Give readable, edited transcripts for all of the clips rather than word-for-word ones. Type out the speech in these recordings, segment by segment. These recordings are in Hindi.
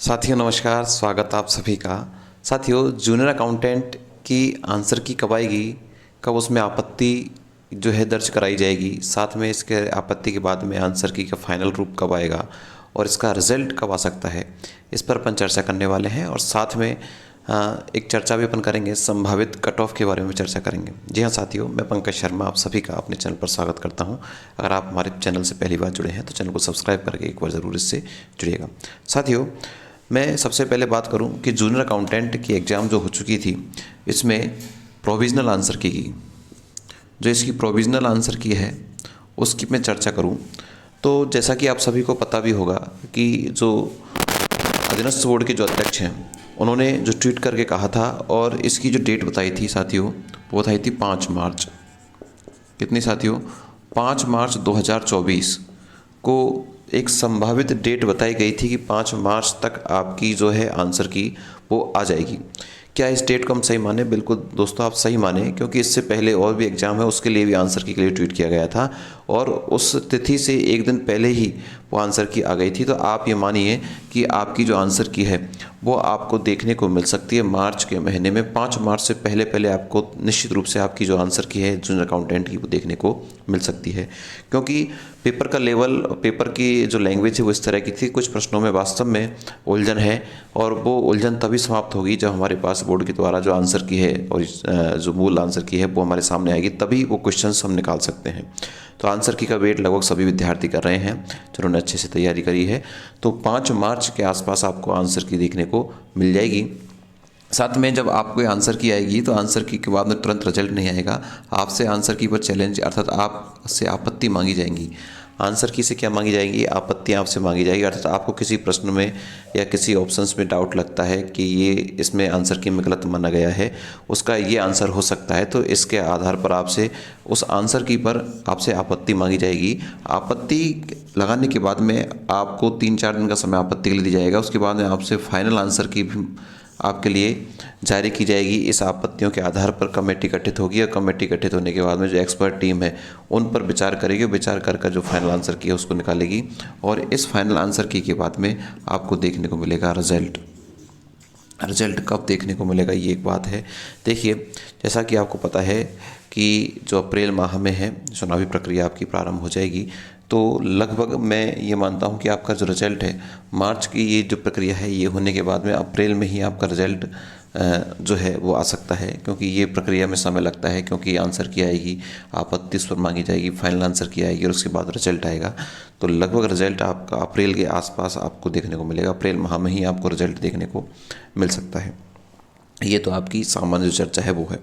साथियों नमस्कार, स्वागत आप सभी का। साथियों, जूनियर अकाउंटेंट की आंसर की कब आएगी, कब उसमें आपत्ति जो है दर्ज कराई जाएगी, साथ में इसके आपत्ति के बाद में आंसर की का फाइनल रूप कब आएगा और इसका रिजल्ट कब आ सकता है, इस पर अपन चर्चा करने वाले हैं। और साथ में एक चर्चा भी अपन करेंगे, संभावित कट ऑफ के बारे में चर्चा करेंगे। जी हाँ साथियों, मैं पंकज शर्मा आप सभी का अपने चैनल पर स्वागत करता हूं। अगर आप हमारे चैनल से पहली बार जुड़े हैं तो चैनल को सब्सक्राइब करके एक बार ज़रूर इससे जुड़िएगा। साथियों, मैं सबसे पहले बात करूं कि जूनियर अकाउंटेंट की एग्ज़ाम जो हो चुकी थी, इसमें प्रोविज़नल आंसर की गई। जो इसकी प्रोविज़नल आंसर की है उसकी मैं चर्चा करूं तो जैसा कि आप सभी को पता भी होगा कि जो अधीनस्थ बोर्ड के जो अध्यक्ष हैं, उन्होंने जो ट्वीट करके कहा था और इसकी जो डेट बताई थी साथियों, वो बताई थी 5 मार्च। कितनी साथियों? 5 मार्च 2024 को एक संभावित डेट बताई गई थी कि 5 मार्च तक आपकी जो है आंसर की वो आ जाएगी। क्या इस डेट को हम सही माने? बिल्कुल दोस्तों, आप सही माने, क्योंकि इससे पहले और भी एग्ज़ाम है, उसके लिए भी आंसर की के लिए ट्वीट किया गया था और उस तिथि से एक दिन पहले ही वो आंसर की आ गई थी। तो आप ये मानिए कि आपकी जो आंसर की है वो आपको देखने को मिल सकती है मार्च के महीने में। 5 मार्च से पहले पहले आपको निश्चित रूप से आपकी जो आंसर की है जूनियर अकाउंटेंट की, वो देखने को मिल सकती है। क्योंकि पेपर का लेवल, पेपर की जो लैंग्वेज है वो इस तरह की थी। कुछ प्रश्नों में वास्तव में उलझन है और वो उलझन तभी समाप्त होगी जब हमारे पास बोर्ड के द्वारा जो आंसर की है और जो मूल आंसर की है वो हमारे सामने आएगी, तभी वो क्वेश्चंस हम निकाल सकते हैं। तो आंसर की का वेट लगभग सभी विद्यार्थी कर रहे हैं जिन्होंने अच्छे से तैयारी करी है। तो 5 मार्च के आसपास आपको आंसर की देखने को मिल जाएगी। साथ में जब आपको आंसर की आएगी तो आंसर की के बाद में तुरंत रिजल्ट नहीं आएगा, आपसे आंसर की पर चैलेंज अर्थात आपसे आपत्ति मांगी जाएंगी। आंसर की से क्या मांगी जाएंगी? आपत्तियाँ आपसे मांगी जाएगी। अर्थात आपको किसी प्रश्न में या किसी ऑप्शंस में डाउट लगता है कि ये इसमें आंसर की में गलत माना गया है, उसका ये आंसर हो सकता है, तो इसके आधार पर आपसे उस आंसर की पर आपसे आपत्ति मांगी जाएगी। आपत्ति लगाने के बाद में आपको 3-4 दिन का समय आपत्ति के लिए दिया जाएगा। उसके बाद में आपसे फाइनल आंसर की भी आपके लिए जारी की जाएगी। इस आपत्तियों के आधार पर कमेटी गठित होगी और कमेटी गठित होने के बाद में जो एक्सपर्ट टीम है उन पर विचार करेगी। विचार कर जो फाइनल आंसर की है उसको निकालेगी और इस फाइनल आंसर की के बाद में आपको देखने को मिलेगा रिजल्ट। रिजल्ट कब देखने को मिलेगा, ये एक बात है। देखिए, जैसा कि आपको पता है कि जो अप्रैल माह में है चुनावी प्रक्रिया आपकी प्रारंभ हो जाएगी, तो लगभग मैं ये मानता हूँ कि आपका जो रिजल्ट है, मार्च की ये जो प्रक्रिया है ये होने के बाद में अप्रैल में ही आपका रिजल्ट जो है वो आ सकता है। क्योंकि ये प्रक्रिया में समय लगता है, क्योंकि आंसर की आएगी, आपत्ति उस पर मांगी जाएगी, फाइनल आंसर की आएगी और उसके बाद रिजल्ट आएगा। तो लगभग रिजल्ट आपका अप्रैल के आसपास आपको देखने को मिलेगा। अप्रैल माह में ही आपको रिजल्ट देखने को मिल सकता है। ये तो आपकी सामान्य जो चर्चा है वो है।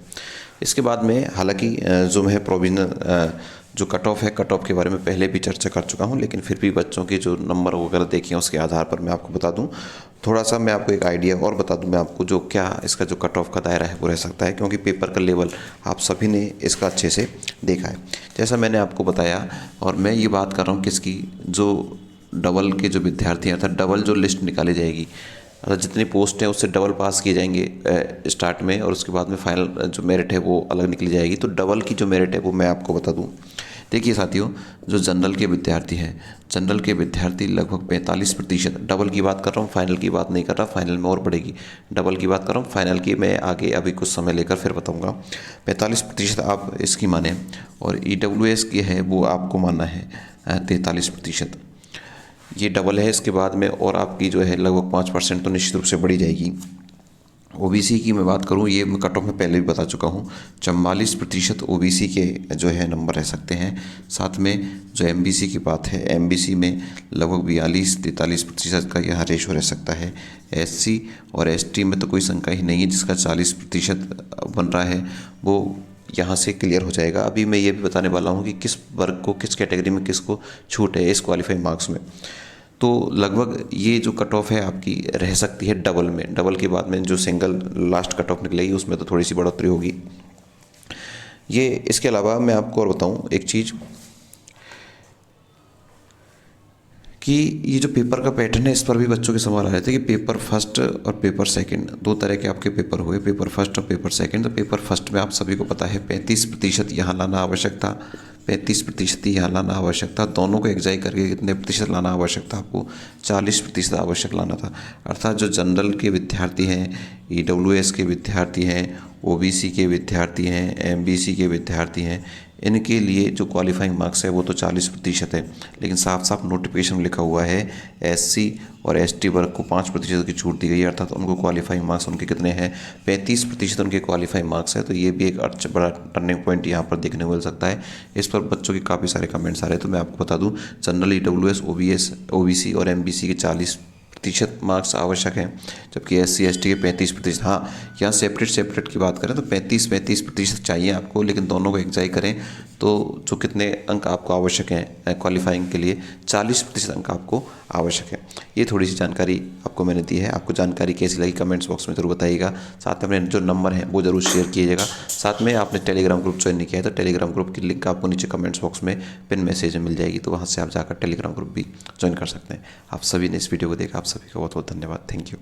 इसके बाद में हालांकि जो है प्रोविजनल जो कट ऑफ है, कट ऑफ के बारे में पहले भी चर्चा कर चुका हूँ, लेकिन फिर भी बच्चों के जो नंबर वगैरह देखे हैं उसके आधार पर मैं आपको बता दूँ, थोड़ा सा मैं आपको एक आइडिया और बता दूँ मैं आपको, जो क्या इसका जो कट ऑफ का दायरा है वो रह सकता है। क्योंकि पेपर का लेवल आप सभी ने इसका अच्छे से देखा है, जैसा मैंने आपको बताया। और मैं ये बात कर रहा हूँ किसकी, जो डबल के जो विद्यार्थी हैं, अर्थात डबल जो लिस्ट निकाली जाएगी, अर्थात जितनी पोस्ट हैं उससे डबल पास किए जाएंगे स्टार्ट में और उसके बाद में फाइनल जो मेरिट है वो अलग निकली जाएगी। तो डबल की जो मेरिट है वो मैं आपको बता दूं। देखिए साथियों, जो जनरल के विद्यार्थी हैं, जनरल के विद्यार्थी लगभग 45%, डबल की बात कर रहा हूँ, फाइनल की बात नहीं कर रहा, फाइनल में और बढ़ेगी। डबल की बात कर रहा हूँ, फाइनल की मैं आगे अभी कुछ समय लेकर फिर बताऊँगा। 45% आप इसकी माने और EWS की है वो आपको मानना है 43%। ये डबल है। इसके बाद में और आपकी जो है लगभग 5% तो निश्चित रूप से बढ़ी जाएगी। OBC की मैं बात करूँ, ये मैं कट ऑफ में पहले भी बता चुका हूँ, 44% OBC के जो है नंबर रह सकते हैं। साथ में जो MBC की बात है, MBC में लगभग 42-43% का यहाँ रेशो रह सकता है। SC और ST में तो कोई शंका ही नहीं है, जिसका 40% बन रहा है वो यहाँ से क्लियर हो जाएगा। अभी मैं ये भी बताने वाला हूँ कि किस वर्ग को, किस कैटेगरी में किसको छूट है इस क्वालिफाइंग मार्क्स में। तो लगभग ये जो कट ऑफ है आपकी रह सकती है डबल में। डबल के बाद में जो सिंगल लास्ट कट ऑफ निकलेगी उसमें तो थोड़ी सी बढ़ोतरी होगी। ये इसके अलावा मैं आपको और बताऊँ एक चीज़ कि ये जो पेपर का पैटर्न है इस पर भी बच्चों के सवाल आ रहे थे कि पेपर फर्स्ट और पेपर सेकंड, दो तरह के आपके पेपर हुए, पेपर फर्स्ट और पेपर सेकंड। तो पेपर फर्स्ट में आप सभी को पता है 35% यहाँ लाना आवश्यक था, 35% ही यहाँ लाना आवश्यक था। दोनों को एग्जाई करके कितने प्रतिशत लाना आवश्यक था? आपको 40% आवश्यक लाना था। अर्थात जो जनरल के विद्यार्थी हैं, EWS के विद्यार्थी हैं, OBC के विद्यार्थी हैं, MBC के विद्यार्थी हैं, इनके लिए जो क्वालिफाइंग मार्क्स है वो तो 40% है, लेकिन साफ साफ नोटिफिकेशन में लिखा हुआ है SC और ST वर्ग को 5% की छूट दी गई है। अर्थात उनको क्वालिफाइंग मार्क्स उनके कितने हैं? 35% उनके क्वालिफाइंग मार्क्स है। तो ये भी एक अच्छा बड़ा टर्निंग पॉइंट यहाँ पर देखने को मिल सकता है। इस पर बच्चों के काफ़ी सारे कमेंट्स आ रहे हैं, तो मैं आपको बता दूँ, जनरल, EWS, OBC और MBC के 40% मार्क्स आवश्यक हैं, जबकि SC ST के 35%। हाँ, यहाँ सेपरेट की बात करें तो 35% चाहिए आपको, लेकिन दोनों को एग्जाई करें तो जो कितने अंक आपको आवश्यक हैं क्वालिफाइंग के लिए? 40% अंक आपको आवश्यक है। ये थोड़ी सी जानकारी आपको मैंने दी है। आपको जानकारी कैसी लगी कमेंट्स बॉक्स में ज़रूर बताइएगा। साथ में अपने जो नंबर है वो ज़रूर शेयर कीजिएगा। साथ में आपने टेलीग्राम ग्रुप ज्वाइन नहीं किया है तो टेलीग्राम ग्रुप की लिंक आपको नीचे कमेंट्स बॉक्स में पिन मैसेज में मिल जाएगी, तो वहाँ से आप जाकर टेलीग्राम ग्रुप भी ज्वाइन कर सकते हैं। आप सभी ने इस वीडियो को देखा, आप सभी का बहुत बहुत धन्यवाद। Thank you.